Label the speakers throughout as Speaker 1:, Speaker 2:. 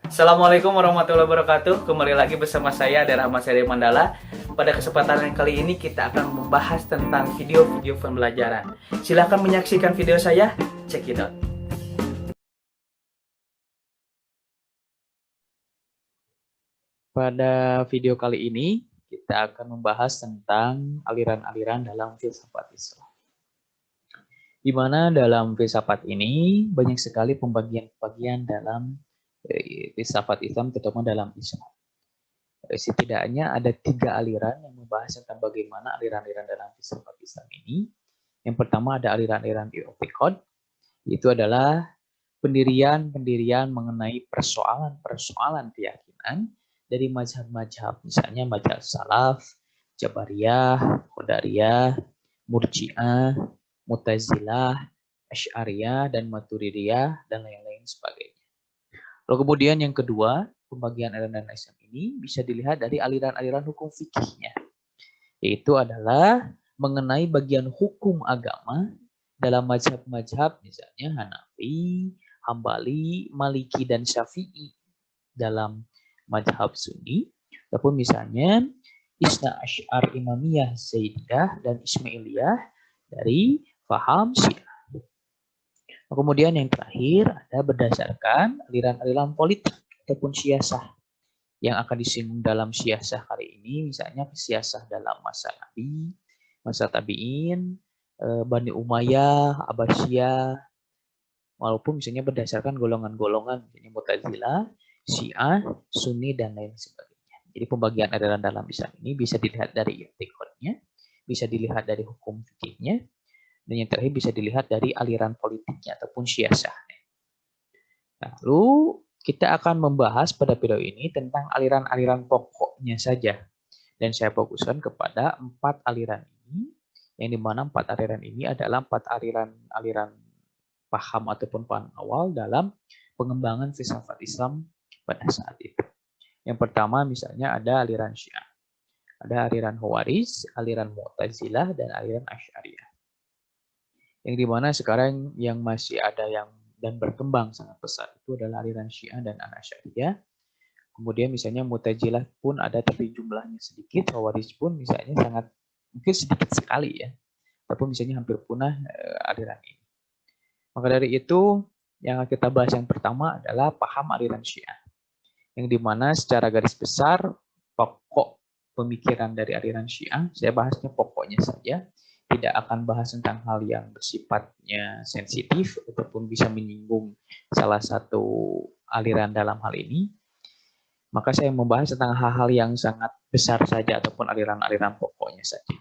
Speaker 1: Assalamualaikum warahmatullahi wabarakatuh. Kembali lagi bersama saya dari Rahmat Seri Mandala. Pada kesempatan yang kali ini kita akan membahas tentang video-video pembelajaran. Silahkan menyaksikan video saya. Check it out. Pada video kali ini kita akan membahas tentang aliran-aliran dalam filsafat Islam. Di mana dalam filsafat ini banyak sekali pembagian-pembagian dalam filsafat Islam, terutama dalam Islam. Setidaknya ada 3 aliran yang membahas tentang bagaimana aliran-aliran dalam filsafat Islam ini. Yang pertama ada aliran-aliran I'tiqad, itu adalah pendirian mengenai persoalan-persoalan keyakinan dari mazhab-mazhab, misalnya mazhab Salaf, Jabariyah, Qadariyah, Murji'ah, Mu'tazilah, Asy'ariyah, dan Maturidiyah, dan lain-lain sebagainya. Lalu kemudian yang kedua, pembagian aliran Islam ini bisa dilihat dari aliran-aliran hukum fikihnya, yaitu adalah mengenai bagian hukum agama dalam mazhab-mazhab misalnya Hanafi, Hambali, Maliki, dan Syafi'i dalam mazhab Sunni, ataupun misalnya Isna Asy'ar Imamiyah Zaidiyah dan Ismailiyah dari paham Syiah. Kemudian yang terakhir ada berdasarkan aliran-aliran politik ataupun siasah yang akan disinggung dalam siasah kali ini, misalnya siasah dalam masa Nabi, masa Tabi'in, Bani Umayyah, Abbasiyah, walaupun misalnya berdasarkan golongan-golongan, misalnya Mu'tazilah, Syiah, Sunni, dan lain sebagainya. Jadi pembagian aliran dalam Islam ini bisa dilihat dari i'tiqadnya, bisa dilihat dari hukum fikihnya, dan yang terakhir bisa dilihat dari aliran politiknya ataupun siasahnya. Lalu kita akan membahas pada video ini tentang aliran-aliran pokoknya saja. Dan saya fokuskan kepada 4 aliran ini, yang dimana 4 aliran ini adalah 4 aliran paham ataupun paham awal dalam pengembangan filsafat Islam pada saat itu. Yang pertama misalnya ada aliran Syiah, ada aliran Khawarij, aliran Mu'tazilah, dan aliran Asy'ariyah. Yang dimana sekarang yang masih ada yang dan berkembang sangat pesat itu adalah aliran Syiah dan Asy'ariyah. Kemudian misalnya Mu'tazilah pun ada tapi jumlahnya sedikit, Khawarij pun misalnya sangat mungkin sedikit sekali ya, ataupun misalnya hampir punah aliran ini. Maka dari itu yang kita bahas yang pertama adalah paham aliran Syiah, yang dimana secara garis besar pokok pemikiran dari aliran Syiah, saya bahasnya pokoknya saja, tidak akan bahas tentang hal yang bersifatnya sensitif ataupun bisa menyinggung salah satu aliran dalam hal ini. Maka saya membahas tentang hal-hal yang sangat besar saja ataupun aliran-aliran pokoknya saja.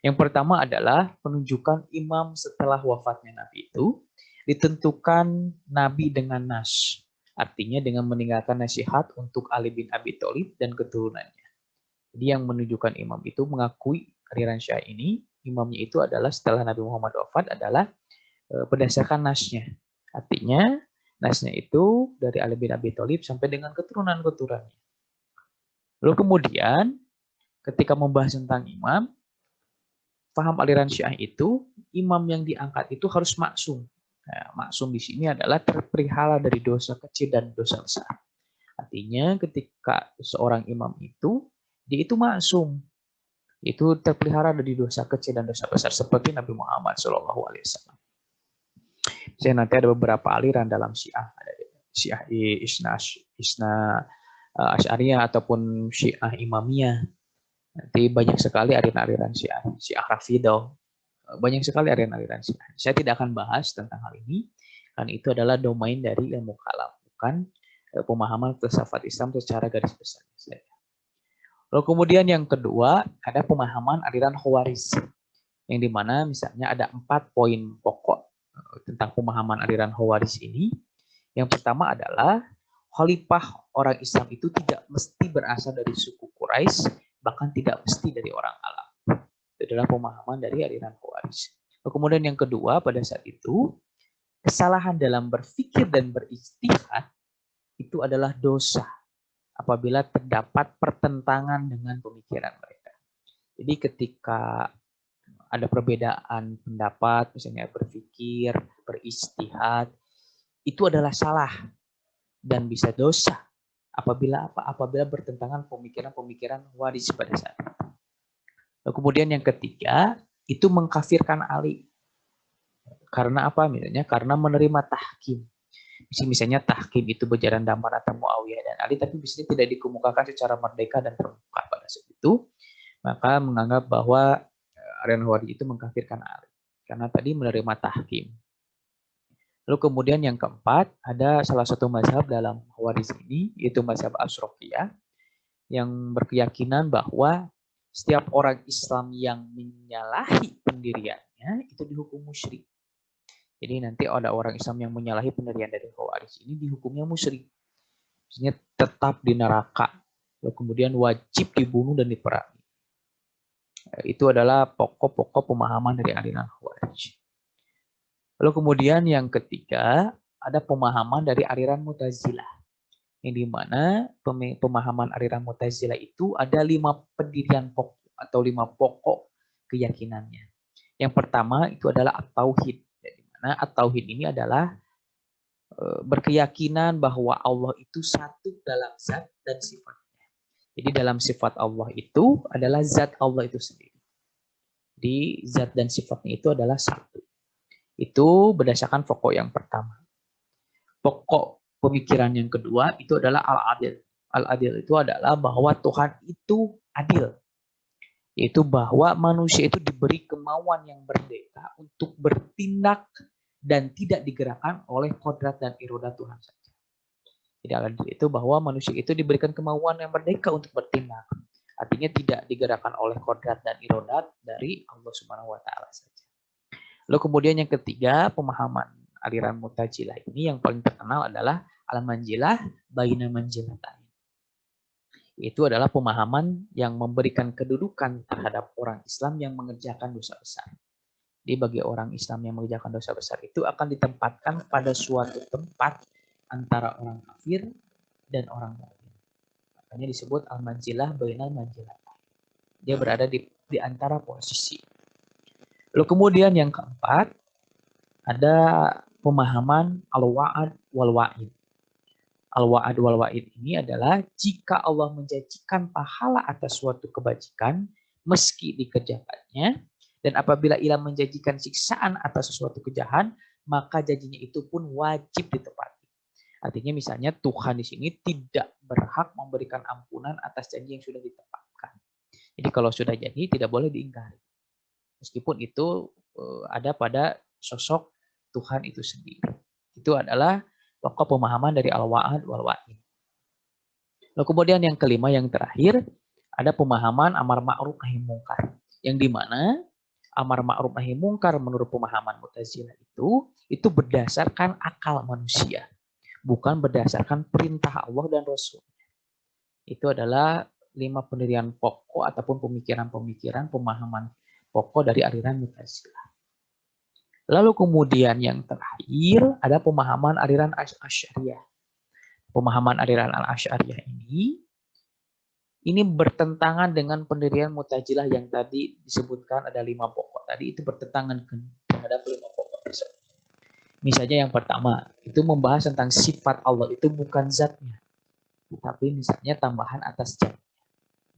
Speaker 1: Yang pertama adalah penunjukan imam setelah wafatnya Nabi itu ditentukan Nabi dengan nas. Artinya dengan meninggalkan nasihat untuk Ali bin Abi Thalib dan keturunannya. Jadi yang menunjukkan imam itu mengakui aliran Syiah ini, imamnya itu adalah setelah Nabi Muhammad wafat adalah berdasarkan nasnya. Artinya nasnya itu dari Ali bin Abi Thalib sampai dengan keturunan-keturunannya. Lalu kemudian ketika membahas tentang imam, paham aliran Syiah itu, imam yang diangkat itu harus maksum. Nah, maksum di sini adalah terpelihara dari dosa kecil dan dosa besar. Artinya ketika seorang imam itu, dia itu maksum. Itu terpelihara dari dosa kecil dan dosa besar seperti Nabi Muhammad SAW. Saya nanti ada beberapa aliran dalam Syiah, ada Syiah Isna Asy'ariyah ataupun Syiah Imamiyah. Nanti banyak sekali aliran-aliran Syiah Rafidah. Banyak sekali aliran-aliran Syiah. Saya tidak akan bahas tentang hal ini, karena itu adalah domain dari ilmu kalam, bukan pemahaman filsafat Islam secara garis besar. Lalu kemudian yang kedua, ada pemahaman aliran Khawarij, yang dimana misalnya ada 4 poin pokok tentang pemahaman aliran Khawarij ini. Yang pertama adalah khalifah orang Islam itu tidak mesti berasal dari suku Quraisy, bahkan tidak mesti dari orang Arab. Itu adalah pemahaman dari aliran Khawarij. Kemudian yang kedua, pada saat itu kesalahan dalam berpikir dan berijtihad itu adalah dosa apabila terdapat pertentangan dengan pemikiran mereka. Jadi ketika ada perbedaan pendapat, misalnya berpikir, berijtihad, itu adalah salah dan bisa dosa Apabila apa? Apabila bertentangan pemikiran-pemikiran Khawarij pada saat itu. Lalu kemudian yang ketiga, itu mengkafirkan Ali. Karena apa? Karena menerima tahkim. Misalnya tahkim itu berjalan damar antara Muawiyah dan Ali, tapi biasanya tidak dikemukakan secara merdeka dan terbuka pada saat itu. Maka menganggap bahwa aliran Khawarij itu mengkafirkan Ali. Karena tadi menerima tahkim. Lalu kemudian yang keempat, ada salah satu mazhab dalam Khawarij ini, yaitu mazhab Asyrafiyah, yang berkeyakinan bahwa setiap orang Islam yang menyalahi pendiriannya, itu dihukum musyrik. Jadi nanti ada orang Islam yang menyalahi pendirian dari Khawarij ini, dihukumnya musyrik. Maksudnya tetap di neraka. Lalu kemudian wajib dibunuh dan diperangi. Itu adalah pokok-pokok pemahaman dari aliran Khawarij. Lalu kemudian yang ketiga, ada pemahaman dari aliran Mu'tazilah. Yang dimana pemahaman aliran Mu'tazilah itu ada 5 pendirian pokok atau 5 pokok keyakinannya. Yang pertama itu adalah at-tauhid. Di mana at-tauhid ini adalah berkeyakinan bahwa Allah itu satu dalam zat dan sifatnya. Jadi dalam sifat Allah itu adalah zat Allah itu sendiri. Jadi zat dan sifatnya itu adalah satu. Itu berdasarkan pokok yang pertama. Pokok pemikiran yang kedua itu adalah al-adil. Al-adil itu adalah bahwa Tuhan itu adil. Yaitu bahwa manusia itu diberi kemauan yang merdeka untuk bertindak dan tidak digerakkan oleh kodrat dan iroda Tuhan saja. Jadi al-adil itu bahwa manusia itu diberikan kemauan yang merdeka untuk bertindak. Artinya tidak digerakkan oleh kodrat dan iroda dari Allah Subhanahu wa taala saja. Lalu kemudian yang ketiga, pemahaman aliran Mu'tazilah ini yang paling terkenal adalah al-manzilah baina manzilatain. Itu adalah pemahaman yang memberikan kedudukan terhadap orang Islam yang mengerjakan dosa besar. Jadi bagi orang Islam yang mengerjakan dosa besar itu akan ditempatkan pada suatu tempat antara orang kafir dan orang mukmin. Makanya disebut al-manzilah baina manzilatain. Dia berada di antara posisi. Lalu kemudian yang keempat, ada pemahaman al-wa'ad wal-wa'id. Al-wa'ad wal-wa'id ini adalah jika Allah menjanjikan pahala atas suatu kebajikan, meski dikerjakannya, dan apabila ia menjanjikan siksaan atas sesuatu kejahatan, maka janjinya itu pun wajib ditepati. Artinya misalnya Tuhan di sini tidak berhak memberikan ampunan atas janji yang sudah ditepatkan. Jadi kalau sudah janji tidak boleh diingkari. Meskipun itu ada pada sosok Tuhan itu sendiri. Itu adalah pokok pemahaman dari al-wa'ad wal-wa'id. Lalu kemudian yang kelima, yang terakhir, ada pemahaman amar ma'ruf nahi mungkar. Yang dimana amar ma'ruf nahi mungkar menurut pemahaman Mu'tazilah itu berdasarkan akal manusia. Bukan berdasarkan perintah Allah dan Rasul-Nya. Itu adalah 5 pendirian pokok ataupun pemikiran-pemikiran pemahaman pokok dari aliran Mu'tazilah. Lalu kemudian yang terakhir ada pemahaman aliran Asy'ariyah. Pemahaman aliran Al-Asy'ariyah ini bertentangan dengan pendirian Mu'tazilah yang tadi disebutkan ada 5 pokok. Tadi itu bertentangan terhadap 5 pokok tersebut. Misalnya yang pertama, itu membahas tentang sifat Allah itu bukan zatnya. Tapi misalnya tambahan atas zatnya.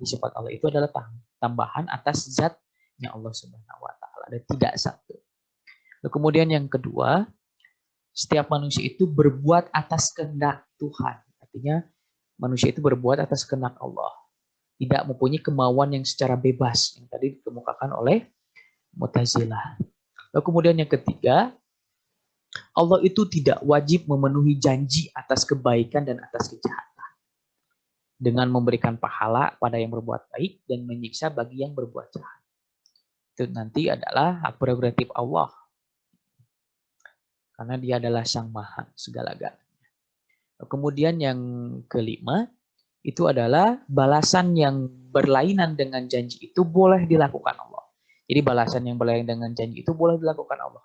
Speaker 1: Sifat Allah itu adalah tambahan atas zat Allah Subhanahu wa taala, dan tidak satu. Lalu kemudian yang kedua, setiap manusia itu berbuat atas kehendak Tuhan. Artinya manusia itu berbuat atas kehendak Allah. Tidak mempunyai kemauan yang secara bebas yang tadi dikemukakan oleh Mu'tazilah. Lalu kemudian yang ketiga, Allah itu tidak wajib memenuhi janji atas kebaikan dan atas kejahatan. Dengan memberikan pahala pada yang berbuat baik dan menyiksa bagi yang berbuat jahat. Itu nanti adalah hak prerogatif Allah. Karena dia adalah Sang Maha segala-galanya. Kemudian yang kelima, itu adalah balasan yang berlainan dengan janji itu boleh dilakukan Allah. Jadi balasan yang berlainan dengan janji itu boleh dilakukan Allah.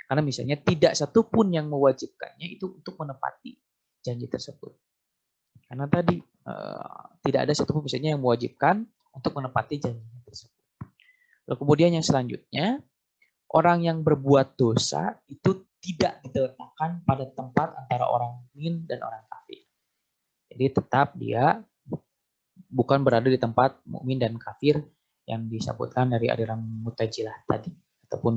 Speaker 1: Karena misalnya tidak satupun yang mewajibkannya itu untuk menepati janji tersebut. Karena tadi tidak ada satupun misalnya yang mewajibkan untuk menepati janji tersebut. Lalu kemudian yang selanjutnya, orang yang berbuat dosa itu tidak diletakkan pada tempat antara orang mukmin dan orang kafir. Jadi tetap dia bukan berada di tempat mukmin dan kafir yang disebutkan dari aliran Mu'tazilah tadi, ataupun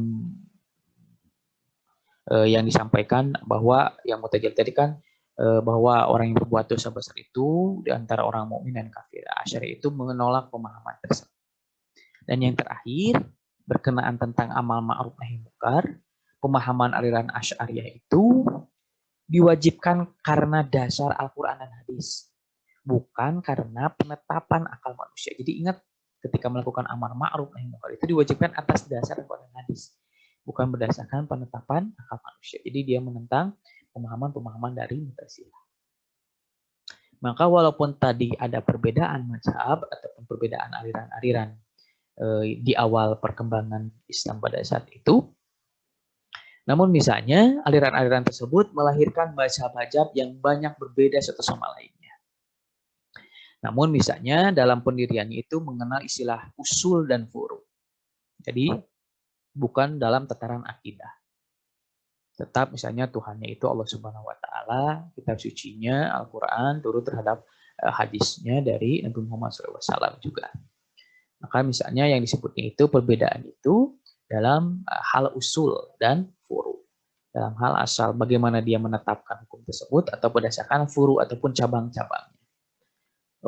Speaker 1: yang disampaikan bahwa yang Mu'tazilah tadi kan bahwa orang yang berbuat dosa besar itu di antara orang mukmin dan kafir. Asy'ari itu menolak pemahaman tersebut. Dan yang terakhir berkenaan tentang amal ma'ruf nahi munkar, pemahaman aliran Asy'ariyah itu diwajibkan karena dasar Al-Qur'an dan hadis, bukan karena penetapan akal manusia. Jadi ingat, ketika melakukan amar ma'ruf nahi munkar itu diwajibkan atas dasar Al-Qur'an dan hadis, bukan berdasarkan penetapan akal manusia. Jadi dia menentang pemahaman-pemahaman dari Mu'tazilah. Maka walaupun tadi ada perbedaan mazhab ataupun perbedaan aliran-aliran di awal perkembangan Islam pada saat itu, namun misalnya aliran-aliran tersebut melahirkan mazhab-mazhab yang banyak berbeda satu sama lainnya. Namun misalnya dalam pendiriannya itu mengenal istilah usul dan furu. Jadi bukan dalam tataran akidah. Tetap misalnya Tuhannya itu Allah Subhanahu wa taala, kitab sucinya Al-Qur'an turut terhadap hadisnya dari Nabi Muhammad SAW juga. Maka misalnya yang disebutnya itu perbedaan itu dalam hal usul dan furu. Dalam hal asal bagaimana dia menetapkan hukum tersebut atau berdasarkan furu ataupun cabang-cabangnya.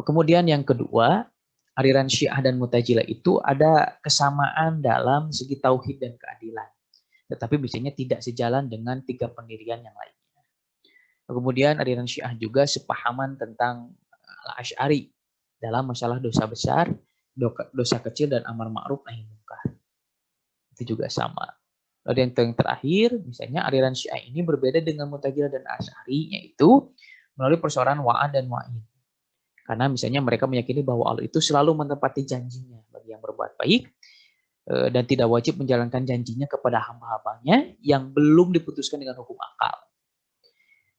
Speaker 1: Kemudian yang kedua, aliran Syiah dan Mu'tazilah itu ada kesamaan dalam segi tauhid dan keadilan. Tetapi biasanya tidak sejalan dengan tiga pendirian yang lainnya. Kemudian aliran Syiah juga sepahaman tentang Asy'ari dalam masalah dosa besar, dosa kecil, dan amar ma'ruf nahi munkar. Itu juga sama. Lalu yang terakhir, misalnya aliran Syiah ini berbeda dengan Mu'tazilah dan Asy'ari, yaitu melalui persoalan wa'ad dan wa'id. Karena misalnya mereka meyakini bahwa Allah itu selalu menepati janjinya bagi yang berbuat baik, dan tidak wajib menjalankan janjinya kepada hamba-hambanya yang belum diputuskan dengan hukum akal.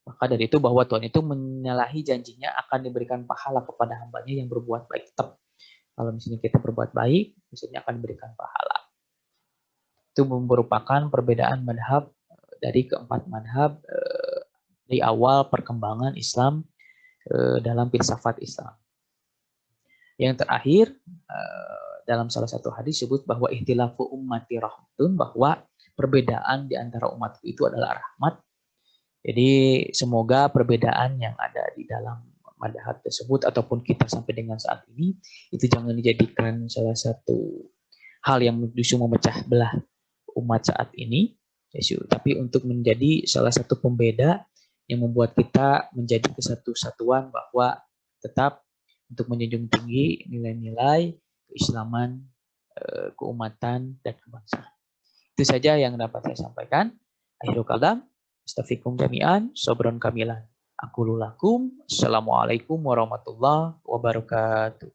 Speaker 1: Maka dari itu bahwa Tuhan itu menyalahi janjinya akan diberikan pahala kepada hambanya yang berbuat baik. Tetap kalau misalnya kita berbuat baik, misalnya akan diberikan pahala. Itu merupakan perbedaan madhab dari keempat madhab di awal perkembangan Islam dalam filsafat Islam. Yang terakhir, dalam salah satu hadis disebut bahwa ihtilafu ummati rahmatun, bahwa perbedaan di antara umatku itu adalah rahmat. Jadi semoga perbedaan yang ada di dalam madhab tersebut ataupun kita sampai dengan saat ini itu jangan dijadikan salah satu hal yang justru memecah belah umat saat ini, tapi untuk menjadi salah satu pembeda yang membuat kita menjadi kesatu-satuan bahwa tetap untuk menjunjung tinggi nilai-nilai keislaman, keumatan, dan kebangsaan. Itu saja yang dapat saya sampaikan. Akhirul kalam, astaghfirukum jami'an, sobron kamilan. Aku lulakum. Assalamualaikum warahmatullahi wabarakatuh.